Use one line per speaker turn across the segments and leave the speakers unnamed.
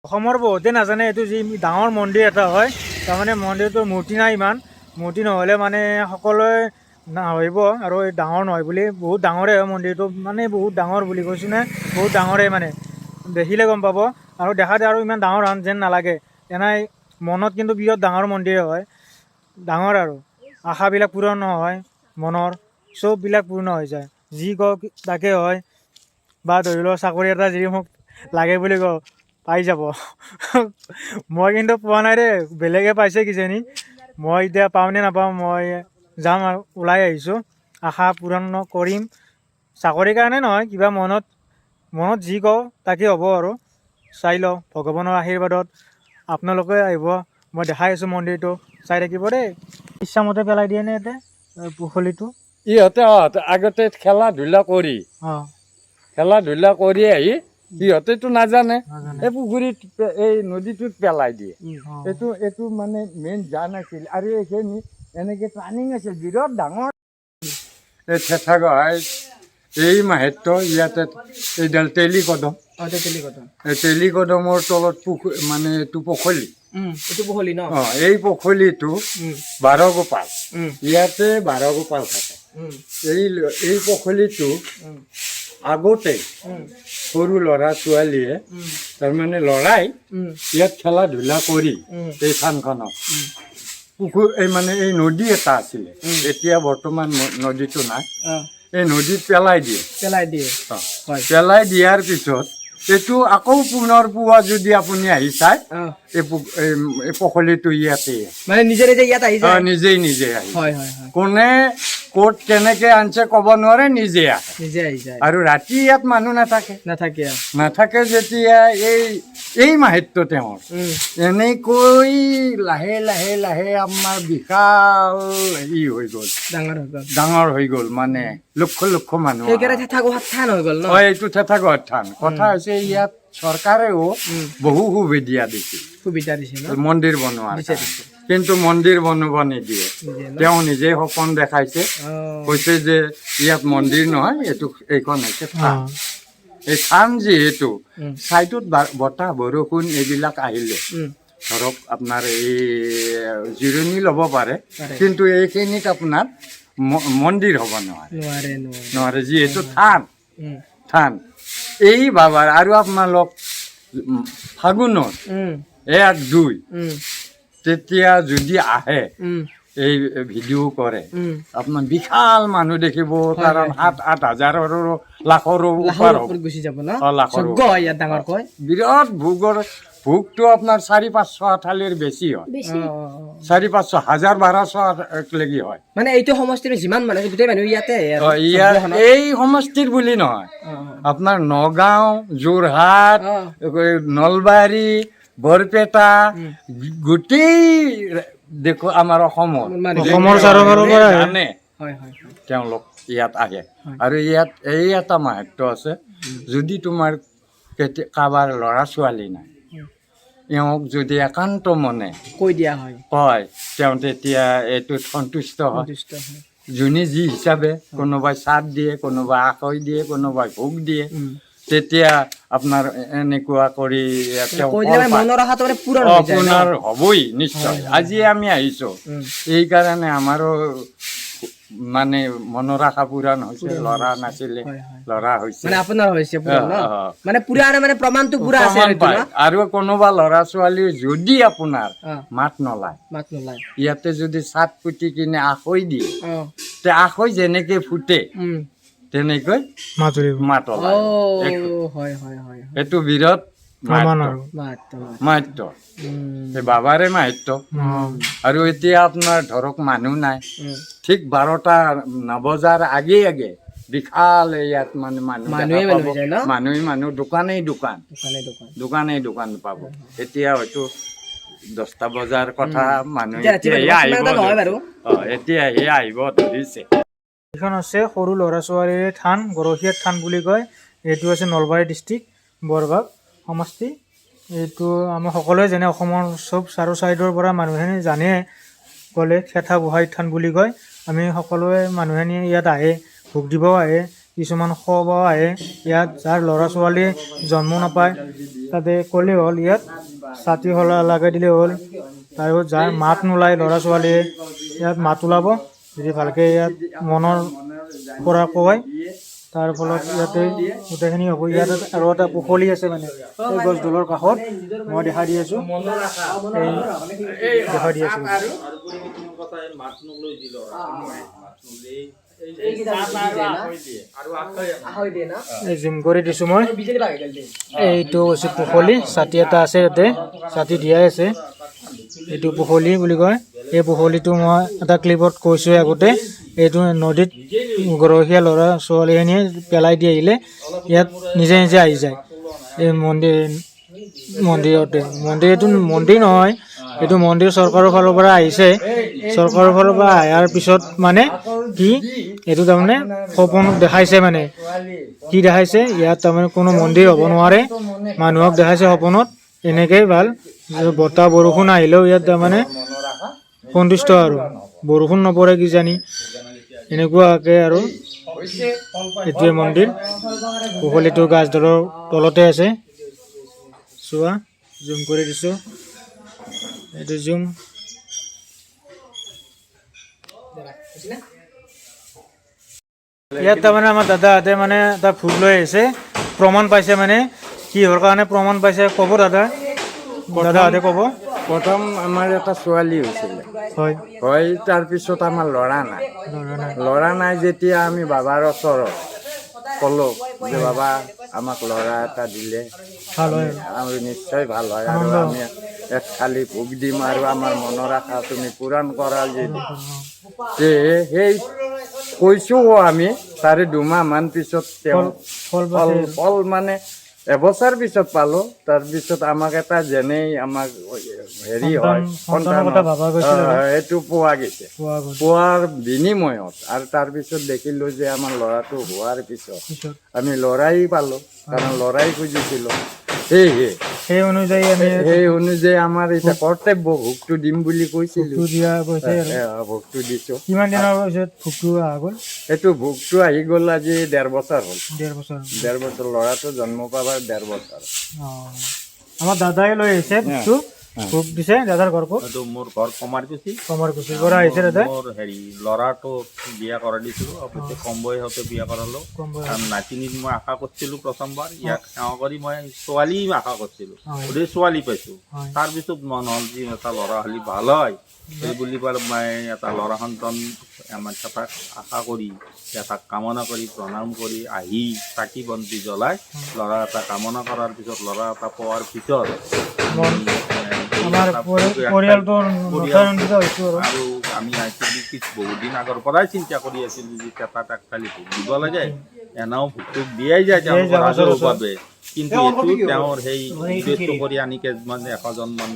অসমৰ বহুতে নাজানে এইটো যি ডাঙৰ মন্দিৰ এটা হয়। তাৰমানে মন্দিৰটোৰ মূৰ্তি নাই, ইমান মূৰ্তি নহ'লে মানে সকলোৱে নাভাবিব আৰু এই ডাঙৰ নহয় বুলি। বহুত ডাঙৰে হয় মন্দিৰটো, মানে বহুত ডাঙৰ বুলি কৈছোঁ নে, বহুত ডাঙৰেই মানে দেখিলে গম পাব। আৰু দেখাতে আৰু ইমান ডাঙৰ যেন নালাগে, এনেই মনত কিন্তু বিৰাট ডাঙৰ মন্দিৰ হয়। ডাঙৰ আৰু আশাবিলাক পূৰণ হয়, মনৰ চববিলাক পূৰ্ণ হৈ যায়। যি কওক তাকে হয়। বা ধৰি লওক চাকৰি এটা যদি মোক লাগে বুলি কওঁ, পাই যাব। মই কিন্তু পোৱা নাই দেই, বেলেগে পাইছে কিজানি। মই এতিয়া পাওঁ নে নাপাওঁ, মই যাম আৰু ওলাই আহিছোঁ। আশা পূৰণ কৰিম, চাকৰিৰ কাৰণে নহয়, কিবা মনত যি কওঁ তাকে হ'ব আৰু। চাই লওঁ ভগৱানৰ আশীৰ্বাদত। আপোনালোকে আহিব, মই দেখাই আছোঁ মন্দিৰটো, চাই থাকিব দেই। ইচ্ছামতে পেলাই দিয়ে নে ইয়াতে পুখুৰীটো?
ইহঁতে আগতে খেলা ধূলা কৰি আহি সিহঁতেতো নাজানে এই পুখুৰীত এই নদীটোত পেলাই দিয়ে। এইটো মানে মেইন জান আছিল। আৰু এইখিনি এনেকে টাৰ্ণিং আছিল বিৰাট ডাঙৰ। এই থেথাগহাই এই মাহেত্ৰ ইয়াতে এইডাল তেলি কদম, এই তেলি কদমৰ তলত মানে এইটো পখলি, এই পখলিটো 12 গোপাল, ইয়াতে 12 গোপাল থাকে। এই পখলিটো আগতে সৰু ল'ৰা ছোৱালীয়ে তাৰমানে লৰাই ইয়াত খেলা ধূলা কৰি এই থানখনত এই মানে এই নদী এটা আছিলে, এতিয়া বৰ্তমান নদীটো নাই। এই নদীত পেলাই দিয়ে। পেলাই দিয়াৰ পিছত এইটো আকৌ পুনৰ পুৱা যদি আপুনি আহি চাই, এই পখলিটো ইয়াতে মানে নিজে আহি কোনে ক'ত কেনেকে আনছে ক'ব নোৱাৰে, নিজে আহে। আৰু ৰাতি ইয়াত মানুহ নাথাকে যেতিয়া এই মাহিত্য তেওঁৰ এনেকৈ লাহে লাহে লাহে আমাৰ বিশাল ই হৈ গ'ল, ডাঙৰ হৈ গ'ল। মানে লক্ষ লক্ষ মানুহ এইটো থেথাগহাত থান। কথা হৈছে ইয়াত চৰকাৰেও বহু সুবিধা দিছে মন্দিৰ বনোৱাৰ, কিন্তু মন্দিৰ বনাব নিদিয়ে। তেওঁ নিজে সপোন দেখাইছে, কৈছে যে ইয়াত মন্দিৰ নহয়, এইখন হৈছে থান। এই থান যিহেতু চাইডত বতাহ বৰষুণ এইবিলাক আহিলে ধৰক আপোনাৰ এই জিৰণি ল'ব পাৰে, কিন্তু এইখিনিত আপোনাৰ মন্দিৰ হ'ব নোৱাৰে যিহেতু থান। এই বাবাৰ আৰু আপোনালোক ফাগুনত 1, 2 তেতিয়া যদি আহে এই ভিডিঅ' কৰে, আপোনাৰ বিশাল মানুহ দেখিব। কাৰণ 7-8 হাজাৰৰো লাখৰো গুচি যাব ন, বিৰাট ভোগটো আপোনাৰ 400-500 থালিৰ বেছি হয়, 400-500 1000 1200 লেগি হয়।
মানে এইটো সমষ্টিৰ যিমান মানুহ গোটেই মানুহ ইয়াতে
এই সমষ্টিৰ বুলি নহয়, আপোনাৰ নগাঁও, যোৰহাট, নলবাৰী, বৰপেটা, গোটেই দেখো আমাৰ অসমৰ জানে তেওঁলোক ইয়াত আহে। আৰু ইয়াত এই এটা মাহাত্য আছে, যদি তোমাৰ কাৰোবাৰ ল'ৰা ছোৱালী নাই, এওঁক যদি একান্ত মনে
কৈ দিয়া হয়
তেওঁ তেতিয়া এইটোত সন্তুষ্ট হয়। যোনে যি হিচাপে, কোনোবাই চাট দিয়ে, কোনোবাই আখৈ দিয়ে, কোনোবাই ভোগ দিয়ে, তেতিয়া আপোনাৰ এনেকুৱা কৰি আপোনাৰ হ'বই নিশ্চয়। আজি আমি আহিছোঁ এইকাৰণে আমাৰো মানে মনৰ আশা পূৰণ হৈছে। ল'ৰা নাছিলে, ল'ৰা হৈছে, আৰু কোনোবা ল'ৰা ছোৱালী যদি আপোনাৰ মাত নলায়, ইয়াতে যদি চাট পুতি কিনে আখৈ দিয়ে, তে আখৈ যেনেকে ফুটে তেনেকৈ মাত ওলায়। এইটো বিৰাট মাহাত্য, বাবাৰে মাহাত্য। আৰু এতিয়া আপোনাৰ ধৰক মানুহ নাই, ঠিক 12টা নবজাৰ আগে বিশাল ইয়াত মানে মানুহ দোকানেই দোকান পাব। এতিয়া হয়তো 10টা বজাৰ কথা, মানুহ এতিয়াহে আহিব ধৰিছে।
এইখন আছে সৰু ল'ৰা ছোৱালীৰ থান, গৰখীয়াৰ থান বুলি কয়। এইটো আছে নলবাৰী ডিষ্ট্ৰিক্ট, বৰভাগ সমষ্টি। এইটো আমাৰ সকলোৱে জানে, অসমৰ চব চাৰো চাইডৰ পৰা মানুহে জানে। ক'লে থেথাগোহাঁই থান বুলি কয়। আমি সকলোৱে মানুহে ইয়াত আহে, ভোগ দিব আহে, কিছুমান খোৱা আহে ইয়াত, যাৰ ল'ৰা ছোৱালী জন্ম নাপায় তাতে ক'লেই হ'ল, ইয়াত ছাতি লগাই দিলেই হ'ল। তাৰপিছত যাৰ মাত নোলায় ল'ৰা ছোৱালীয়ে ইয়াত মাত ওলাব, যদি ভালকৈ ইয়াত মনৰ পৰা কয়, তাৰ ফলত ইয়াতে গোটেইখিনি হ'ব। ইয়াত আৰু এটা পুখুৰী আছে মানে এই গছডালৰ কাষত, মই দেখাই দি আছোঁ, দেখাই দি আছোঁ। জুম কৰি দিছোঁ মই। এইটো হৈছে পুখুৰী, ছাতি এটা আছে ইয়াতে, ছাতি দিয়াই আছে, এইটো পুখুৰী বুলি কয়। এই পুখুৰীটো মই এটা ক্লিপত কৈছোঁ আগতে, এইটো নদীত গৰখীয়া ল'ৰা ছোৱালীখিনিয়ে পেলাই দি আহিলে ইয়াত নিজে নিজে আহি যায়। এই মন্দিৰতে এইটো মন্দিৰ নহয়, এইটো মন্দিৰ চৰকাৰৰ ফালৰ পৰা আহিছে। চৰকাৰৰ ফালৰ পৰা অহাৰ পিছত মানে কি এইটো তাৰমানে সপোনত দেখাইছে, মানে কি দেখাইছে, ইয়াত তাৰমানে কোনো মন্দিৰ হ'ব নোৱাৰে, মানুহক দেখাইছে সপোনত। এনেকেই ভাল, বতাহ বৰষুণ আহিলেও ইয়াত তাৰমানে সন্তুষ্ট, আৰু বৰষুণ নপৰে কিজানি, এনেকুৱাকৈ। আৰু এইটোৱে মন্দিৰ, পুখুৰীটো গাছডালৰ তলতে আছে। চোৱা, জুম কৰি দিছোঁ, এইটো জুম। ইয়াত তাৰমানে আমাৰ দাদাহঁতে মানে এটা ভোগ লৈ আহিছে, প্ৰমাণ পাইছে, মানে কিহৰ কাৰণে প্ৰমাণ পাইছে ক'ব দাদাহঁতে ক'ব।
প্ৰথম আমাৰ এটা ছোৱালী হৈছিলে, হয়, তাৰপিছত আমাৰ ল'ৰা নাই যেতিয়া আমি বাবাৰ ওচৰত ক'লোঁ যে বাবা আমাক ল'ৰা এটা দিলে আৰু নিশ্চয় ভাল হয়, আৰু আমি এক থালি ভোগ দিম, আৰু আমাৰ মনৰ আশা তুমি পূৰণ কৰা যদি। সেই কৈছোঁ আমি, তাৰে 2 মাহমান পিছত তেওঁ ফল মানে এবছৰ পিছত পালোঁ। তাৰপিছত আমাক এটা যেনেই আমাক হেৰি হয় সন্তান সেইটো পোৱা গৈছে, পোৱাৰ বিনিময়ত। আৰু তাৰপিছত দেখিলোঁ যে আমাৰ ল'ৰাটো হোৱাৰ পিছত আমি ল'ৰাই পালোঁ, কাৰণ ল'ৰাই খুজিছিলোঁ। সেই অনুযায়ী আমাৰ এতিয়া কৰ্তব্য, ভোগটো দিম বুলি কৈছিলোঁ, ভোগটো দিছোঁ।
কিমান দিনৰ পিছত ভোগটো গ'ল?
এইটো ভোগটো আহি গ'ল আজি 1.5 বছৰ হ'ল। 1.5 বছৰ, ল'ৰাটো জন্ম পাবৰ 1.5 বছৰ।
আমাৰ দাদাই লৈ আহিছে ভোগটো, ভোগ দিছে। দাদাৰ ঘৰ ক'ত?
এইটো মোৰ ঘৰ
কমাৰকুছিৰ পৰা আহিছে দাদা।
মোৰ ল'ৰাটো বিয়া কৰাই দিছিলোঁ, অৱশ্যে কম বয়সতে বিয়া কৰালোঁ। কাৰণ নাতিনীক মই আশা কৰিছিলোঁ প্ৰথমবাৰ, ইয়াক সেৱা কৰি মই ছোৱালী আশা কৰিছিলোঁ, গোটেই ছোৱালী পাইছোঁ। তাৰপিছত মন হ'ল যে এটা ল'ৰা হ'লে ভাল হয়, এই বুলি পেলাই মই এটা ল'ৰা সন্তান আমাৰ তাক আশা কৰি, তাক কামনা কৰি, প্ৰণাম কৰি আহি চাকি বন্তি জ্বলাই ল'ৰা এটা কামনা কৰাৰ পিছত, ল'ৰা এটা পোৱাৰ পিছত আৰু আমি বহুত দিন আগৰ পৰাই চিন্তা কৰি আছিলোঁ যে তাত একফালি ভোগ দিব লাগে, এনেও ভোগটো দিয়াই যায় তেওঁলোকৰ আজৰৰ বাবে। কিন্তু এইটো তেওঁৰ সেই উদ্দেশ্য কৰি আনিকে মানে 100জনমান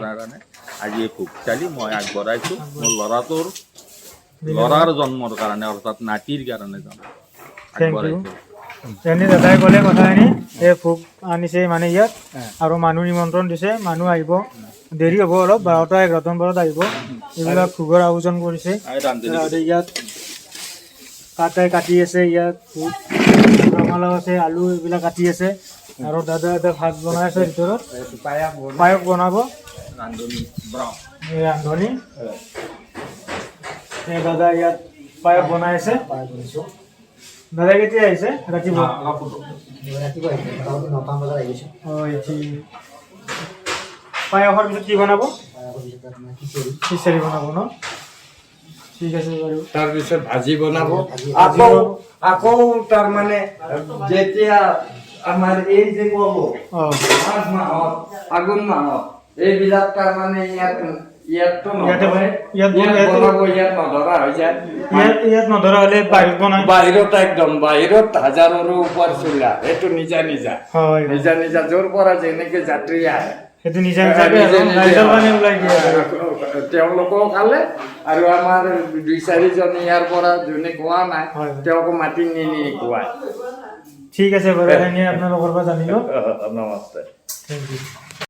কাৰণে আজি এই ভোগ চালি মই আগবঢ়াইছোঁ মোৰ ল'ৰাৰ জন্মৰ কাৰণে, অৰ্থাৎ নাতিৰ কাৰণে আগবঢ়াইছোঁ।
দাদাই ক'লে কথাখিনি, এই ভোগ আনিছে মানে ইয়াত, আৰু মানুহ নিমন্ত্ৰণ দিছে, মানুহ আহিব, দেৰি হ'ব অলপ, 12টা-11টামান বজাত আহিব। এইবিলাক ভোগৰ আয়োজন কৰিছে ইয়াত, কাটি আছে ইয়াত, ভোগ ৰঙালাও আছে, আলু এইবিলাক কাটি আছে। আৰু দাদা এটা ভাত বনাই আছে ভিতৰত, পায়স বনাব, ৰান্ধনি দাদা ইয়াত পায়স বনাই আছে। দাদা কেতিয়া আহিছে? ৰাতিপুৱা পায়সৰ পিছত কি বনাব? খিচাৰি বনাব ন? ঠিক আছে বাৰু।
তাৰপিছত ভাজি বনাব, আকৌ তাৰমানে যেতিয়া আমাৰ এই যে ক'ব মাঘ মাহত, ফাগুন মাহত, এইবিলাক তাৰমানে ইয়াততো নধৰা হৈ যায়।
ইয়াত নধৰা হ'লে বাহিৰত বনাই,
বাহিৰত হাজাৰৰো ওপৰ চোলা, এইটো নিজা য'ৰ পৰা যেনেকে যাত্ৰী আহে
সেইটো নিজা
তেওঁলোকেও খালে, আৰু আমাৰ 2-4জন ইয়াৰ পৰা যোনে খোৱা নাই তেওঁকো মাতি নি খুৱায়।
ঠিক আছে বাৰু, আপোনালোকৰ পৰা জানিলোঁ।
নমস্তে।
Thank U.